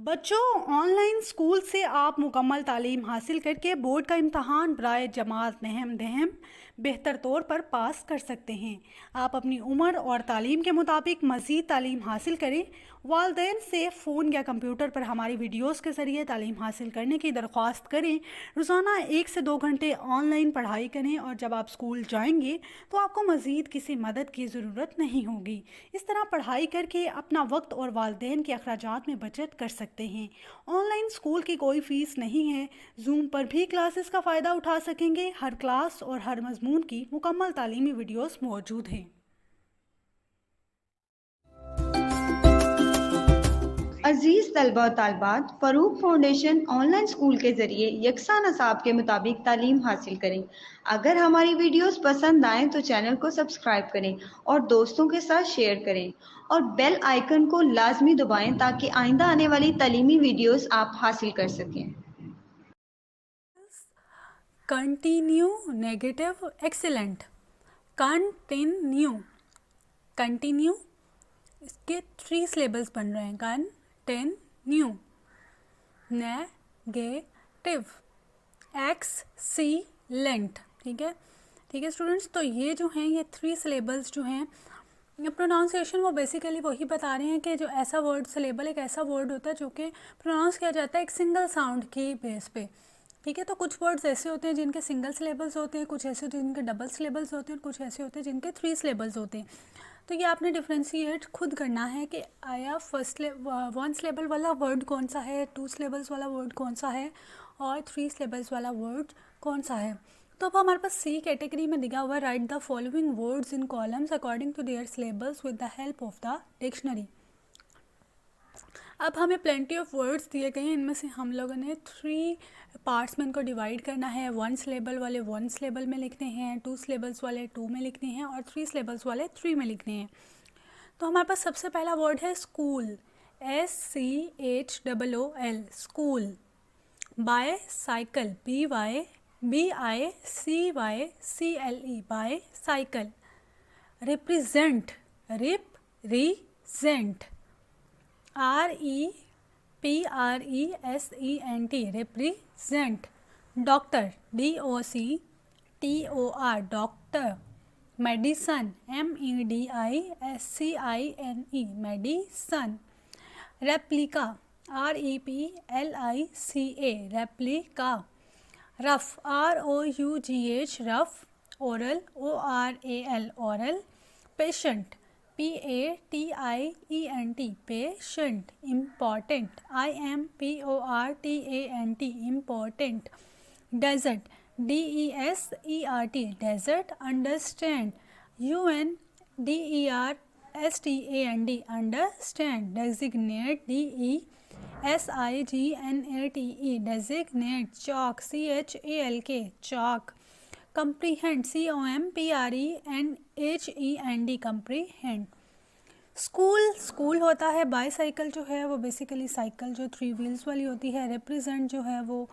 बच्चों, online school से आप मुकम्मल तालीम हासिल करके बोर्ड का इम्तहान बराए जमात नहम दहम बेहतर तौर पर पास कर सकते हैं। आप अपनी उम्र और तालीम के मुताबिक मज़ीद तालीम हासिल करें। वालदेन से फ़ोन या कंप्यूटर पर हमारी वीडियोस के ज़रिए तालीम हासिल करने की दरख्वास्त करें। रोज़ाना 1 से 2 घंटे ऑनलाइन पढ़ाई करें और जब आप स्कूल जाएंगे तो आपको मज़ीद किसी मदद की ज़रूरत नहीं होगी। इस तरह पढ़ाई करके अपना वक्त और वालदेन के अखराजात में बचत कर सकते हैं। ऑनलाइन स्कूल की कोई फ़ीस नहीं है। जूम पर भी क्लासेस का फ़ायदा उठा सकेंगे। हर क्लास और हर मजमून की मुकम्मल तालीमी वीडियोस मौजूद हैं। अजीज तलबा और तालबात, फ़रूक फाउंडेशन ऑनलाइन स्कूल के ज़रिए यकसा नसाब के मुताबिक तालीम हासिल करें। अगर हमारी वीडियोस पसंद आएँ तो चैनल को सब्सक्राइब करें और दोस्तों के साथ शेयर करें और बेल आइकन को लाजमी दबाएं ताकि आइंदा आने वाली तालीमी वीडियोस आप हासिल कर सकें। Continue, negative, excellent. Continue, continue इसके 3 सिलेबल्स बन रहे हैं। Continue, negative, excellent. ठीक है स्टूडेंट्स, तो ये जो हैं ये 3 सिलेबल्स जो हैं, ये प्रोनाउंसिएशन वो बेसिकली वही बता रहे हैं कि जो ऐसा वर्ड, सिलेबल एक ऐसा वर्ड होता है जो कि प्रोनाउंस किया जाता है एक सिंगल साउंड की बेस पे। ठीक है, तो कुछ वर्ड्स ऐसे होते हैं जिनके सिंगल सिलेबल्स होते हैं, कुछ ऐसे होते हैं जिनके डबल सिलेबल्स होते हैं, कुछ ऐसे होते हैं जिनके 3 सिलेबल्स होते हैं। तो ये आपने डिफ्रेंशिएट खुद करना है कि आया 1 सिलेबल वाला वर्ड कौन सा है, 2 सिलेबल्स वाला वर्ड कौन सा है और 3 सिलेबल्स वाला वर्ड कौन सा है। तो अब हमारे पास सी कैटेगरी में दिया हुआ, write the following words in columns according to their syllables with the help of the dictionary. अब हमें प्लेंटी ऑफ वर्ड्स दिए गए हैं, इनमें से हम लोगों ने 3 पार्ट्स में इनको डिवाइड करना है। 1 सिलेबल वाले 1 सिलेबल में लिखने हैं, 2 सिलेबल्स वाले 2 में लिखने हैं और 3 सिलेबल्स वाले 3 में लिखने हैं। तो हमारे पास सबसे पहला वर्ड है school, SCHOOL, school. Bye cycle, BICYCLE, bye cycle. Represent, represent, REPRESENT, represent. Doctor, DOCTOR, doctor. Medicine, MEDICINE, medicine. Replica, REPLICA, replica. Rough, ROUGH, rough. Oral, ORAL, oral. Patient, PATIENT, patient. Important, IMPORTANT, important. Desert, DESERT, desert. Understand, UNDERSTAND, understand. Designate, DESIGNATE, designate. Chalk, CHALK, chalk. Comprehend, COMPRENHEND, comprehend. School होता है। Bicycle जो है वो basically cycle जो 3 wheels वाली होती है। Represent जो है वो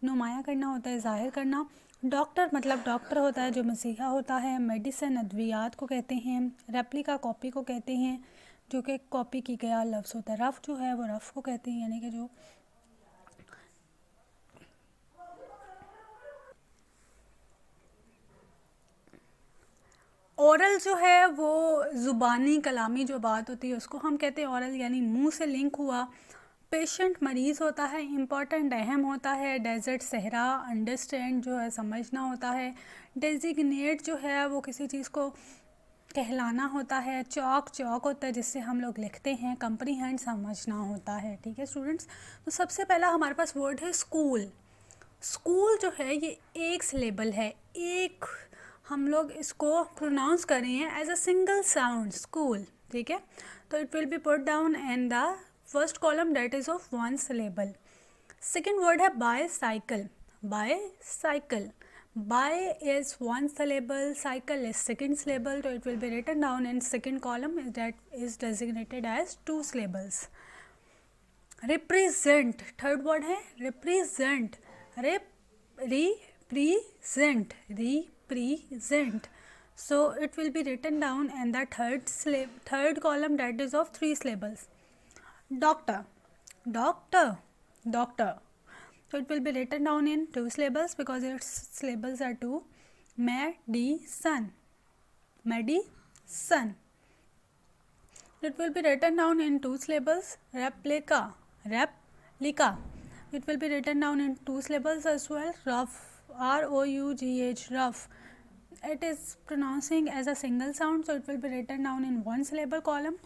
नुमाया करना होता है, ज़ाहिर करना। डॉक्टर मतलब डॉक्टर होता है जो मसीहा होता है। मेडिसिन अद्वियात को कहते हैं। रेप्लिका कॉपी को कहते हैं जो कि कॉपी की गया लफ्ज़ होता है। रफ़ जो है वो रफ़ को कहते हैं, यानी कि जो ओरल जो है वो ज़ुबानी कलामी जो बात होती है उसको हम कहते हैं ओरल, यानी मुंह से लिंक हुआ। पेशेंट मरीज़ होता है। इम्पॉर्टेंट अहम होता है। डेजर्ट सहरा। अंडरस्टैंड जो है समझना होता है। डेजिग्नेट जो है वो किसी चीज़ को कहलाना होता है। चौक होता है जिससे हम लोग लिखते हैं। कंप्रीहेंड समझना होता है। ठीक है स्टूडेंट्स, तो सबसे पहला हमारे पास वर्ड है स्कूल। स्कूल जो है ये एक सिलेबल है, एक हम लोग इसको प्रोनाउंस कर रहे हैं as a single sound, school. ठीक है, तो it will be put down in the first column that is of 1 syllable. Second word है bicycle, bicycle. By is 1 syllable, cycle is 2nd syllable, so it will be written down in 2nd column that is designated as 2 syllables. Represent, third word है represent, represent, represent. So it will be written down in the third column that is of 3 syllables. Doctor, doctor, doctor. So it will be written down in two syllables because its syllables are two. Medicine, medicine. It will be written down in two syllables. Replica, replica. It will be written down in two syllables as well. Rough, R-O-U-G-H, rough. It is pronouncing as a single sound, so it will be written down in one syllable column.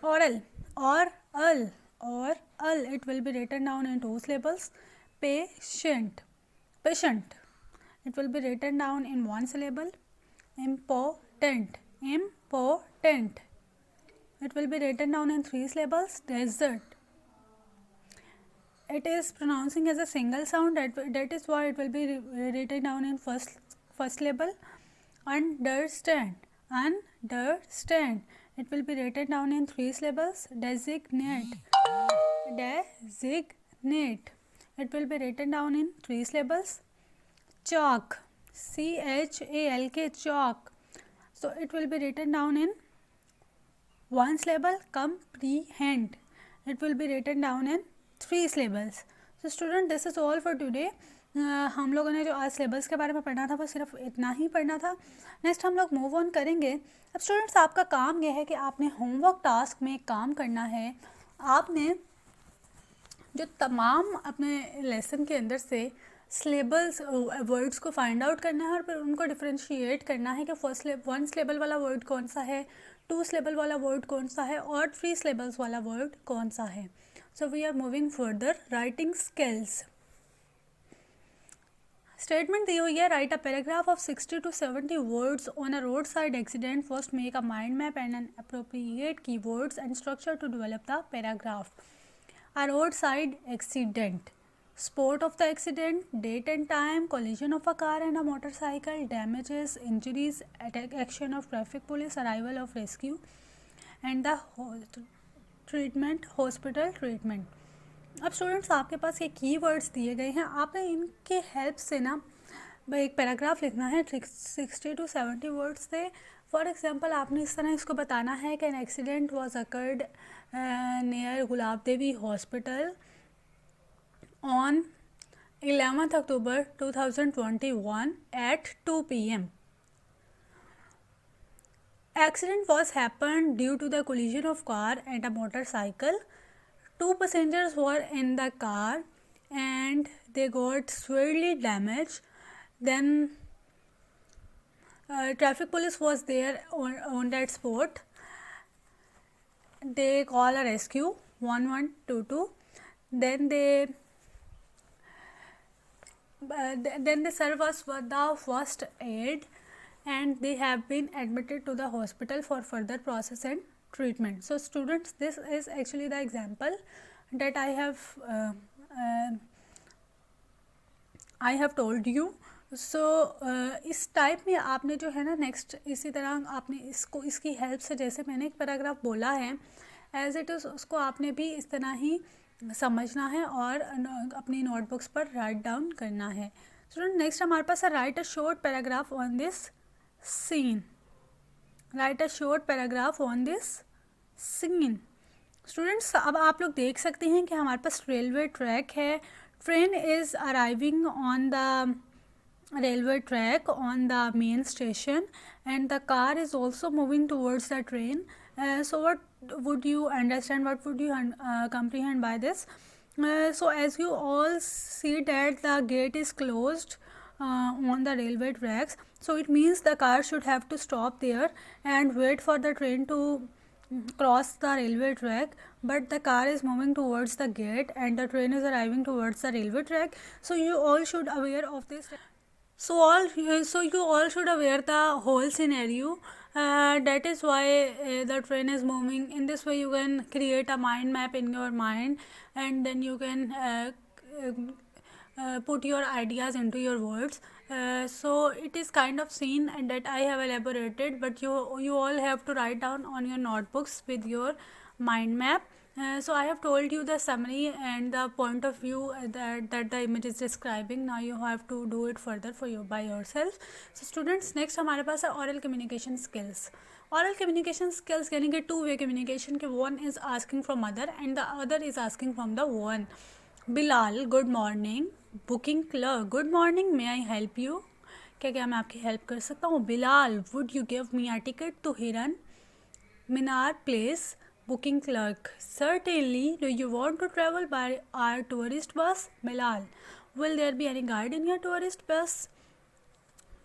Oral, oral, oral. It will be written down in two syllables. Patient, patient. It will be written down in one syllable. Important, important. It will be written down in three syllables. Desert. It is pronouncing as a single sound. That is why it will be written down in first syllable. Understand, understand. It will be written down in three syllables. Designate, designate. It will be written down in three syllables. Chalk, C-H-A-L-K, chalk. So it will be written down in one syllable. Comprehend. It will be written down in three syllables. So student, this is all for today. हम लोगों ने जो आज syllabus के बारे में पढ़ना था वो सिर्फ इतना ही पढ़ना था. नेक्स्ट हम लोग मूव ऑन करेंगे. अब स्टूडेंट्स, आपका काम यह है कि आपने होमवर्क टास्क में काम करना है. आपने जो तमाम अपने लेसन के अंदर से सिलेबल्स वर्ड्स को फाइंड आउट करना है और फिर उनको डिफ्रेंशिएट करना है कि फर्स्ट वन सिलेबल वाला वर्ड कौन सा है, टू सिलेबल वाला वर्ड कौन सा है और थ्री सिलेबल्स वाला वर्ड कौन सा है. So we are moving further. Writing skills. Statement दी हुई है. Write a paragraph of 60 to 70 words on a road side accident. First make a mind map and an appropriate key words and structure to develop the paragraph. A roadside accident. Spot of the accident, date and time, collision of a car and a motorcycle, damages, injuries, action of traffic police, arrival of rescue, and the treatment, hospital treatment. अब students, आपके पास ये keywords दिए गए हैं. आपने इनके help से ना एक पैराग्राफ लिखना है. 60 to 70 वर्ड्स थे. फॉर एग्जांपल, आपने इस तरह इसको बताना है कि an accident was occurred near gulab Devi hospital on 11th October 2021 at 2 p.m. Accident was happened due to the collision of car and a motorcycle. Two passengers were in the car and they got severely damaged. Then traffic police was there on that spot. They call a rescue 1122. Then they serve us with the first aid and they have been admitted to the hospital for further process and treatment. So students, this is actually the example that I have told you. सो इस type में आपने जो है ना next इसी तरह आपने इसकी हेल्प से, जैसे मैंने एक पैराग्राफ बोला है एज इट इज़, उसको आपने भी इस तरह ही समझना है और अपनी नोटबुक्स पर राइट डाउन करना है. स्टूडेंट, नेक्स्ट हमारे पास है write a short paragraph on this scene. Write a short paragraph on this scene. Students, अब आप लोग देख सकते हैं कि हमारे पास रेलवे ट्रैक है. Train is arriving on the railway track on the main station and the car is also moving towards the train. So what would you understand, what would you comprehend by this? So as you all see that the gate is closed on the railway tracks, so it means the car should have to stop there and wait for the train to cross the railway track, but the car is moving towards the gate and the train is arriving towards the railway track. So you all should aware of this. So you all should aware the whole scenario. That is why the train is moving. In this way you can create a mind map in your mind and then you can put your ideas into your words. So it is kind of scene and that I have elaborated, but you all have to write down on your notebooks with your mind map So I have told you the summary and the point of view that the image is describing. Now you have to do it further for you by yourself. So students, next हमारे पास है oral communication skills. Oral communication skills यानी कि two-way communication के one is asking from other and the other is asking from the one. Bilal, good morning. Booking clerk, good morning. May I help you? क्या मैं आपकी help कर सकता हूँ? Bilal, would you give me a ticket to Hiran Minar Place? Booking clerk, certainly. Do you want to travel by our tourist bus? Bilal, will there be any guide in your tourist bus?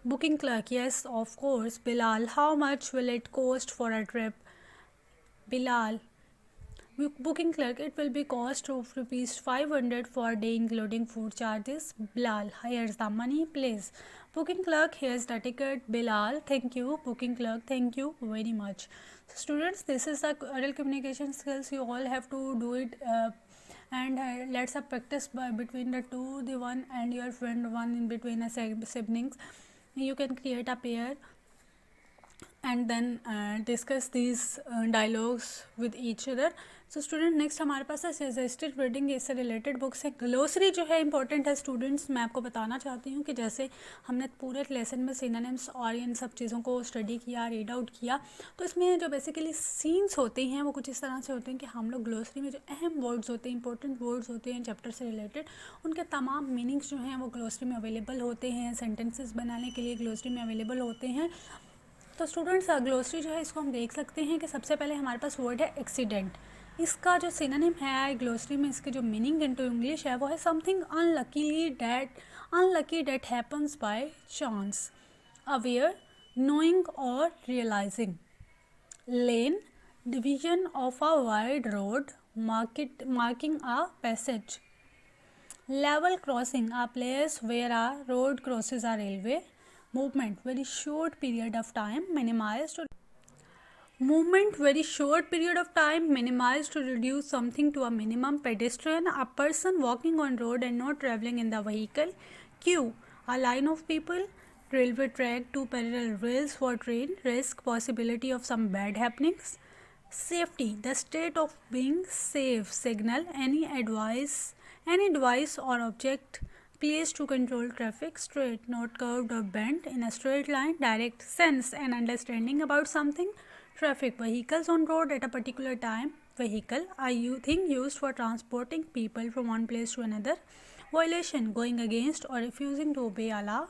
Booking clerk, yes, of course. Bilal, how much will it cost for a trip? Bilal, booking clerk, it will be cost of rupees 500 for day including food charges. Bilal, here's the money, please. Booking clerk, here's the ticket. Bilal, thank you. Booking clerk, thank you very much. So students, this is the oral communication skills. You all have to do it and let's practice between the two, the one and your friend, one in between a siblings. You can create a pair and then discuss these dialogues with each other. So student next हमारे पास है suggested reading, इससे related books है। Glossary जो है important है students, मैं आपको बताना चाहती हूँ कि जैसे हमने पूरे लेसन में सिनोनिम्स और इन सब चीज़ों को स्टडी किया, रीड आउट किया, तो इसमें जो बेसिकली सीन्स होते हैं वो कुछ इस तरह से होते हैं कि हम लोग ग्लोसरी में जो अहम वर्ड्स होते हैं, इंपॉर्टेंट वर्ड्स होते हैं चैप्टर से रिलेटेड, उनके तमाम मीनिंग्स जो हैं वो ग्लोसरी में अवेलेबल होते हैं, सेंटेंसेस बनाने के लिए ग्लोसरी में अवेलेबल होते हैं। तो स्टूडेंट्स ग्लोसरी जो है इसको हम देख सकते हैं कि सबसे पहले हमारे पास वर्ड है एक्सीडेंट। इसका जो सिनोनिम है ग्लोसरी में, इसके जो मीनिंग इनटू इंग्लिश है वो है something unlucky that happens by chance, aware, knowing और realising. Lane, division of a wide road marking a passage. Level crossing, a place where a road crosses a railway. Movement, very short period of time minimized to reduce something to a minimum. Pedestrian, a person walking on road and not traveling in the vehicle. Queue, a line of people. Railway track, two parallel rails for train. Risk, possibility of some bad happenings. Safety, the state of being safe. Signal, any device or object placed to control traffic. Straight, not curved or bent in a straight line. Direct, sense and understanding about something. Traffic, vehicles on road at a particular time. Vehicle, a thing used for transporting people from one place to another. Violation, going against or refusing to obey a law.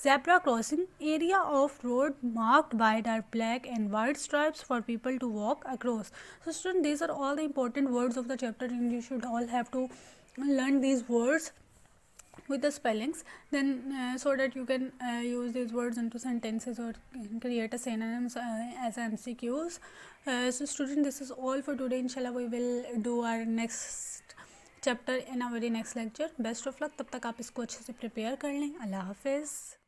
Zebra crossing, area of road marked by dark black and white stripes for people to walk across. So students, these are all the important words of the chapter and you should all have to learn these words with the spellings, then so that you can use these words into sentences or create a synonyms as MCQs. So student, this is all for today. Inshallah we will do our next chapter in a very next lecture. Best of luck, तब तक आप इसको अच्छे से prepare कर लें। अल्लाह हाफिज़।